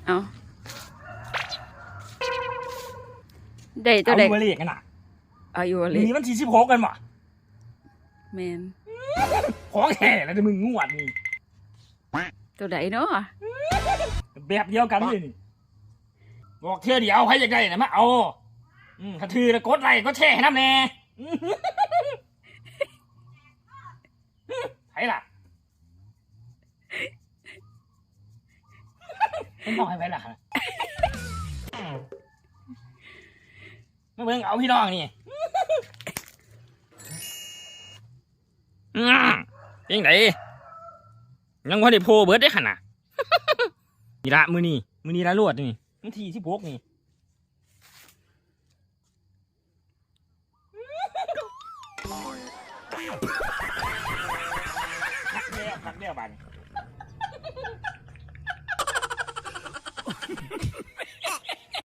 เอาได้ตัวใด เอาอยู่เลขกันน่ะ เอาอยู่เลย มีวันที่16กันบ่ แมน ของแท้แล้วมึงงวดนี่ ตัวใดเนาะ แบบเดียวกันเลยนี่บอกเทื่อเดียวใครอยากได้นะมาเอาถ้าถือแล้วกดไลค์กดแชร์ให้น้ำแน่ไผล่ะผมบอกให้ไผล่ะมาเบิ่งเอาพี่น้องนี่ยังไงยังพอได้โพเบิร์ดได้ขนาดนี่ละมือนี่ละรวดนี่มันทีที่พกนี่ขัดเดียวบัน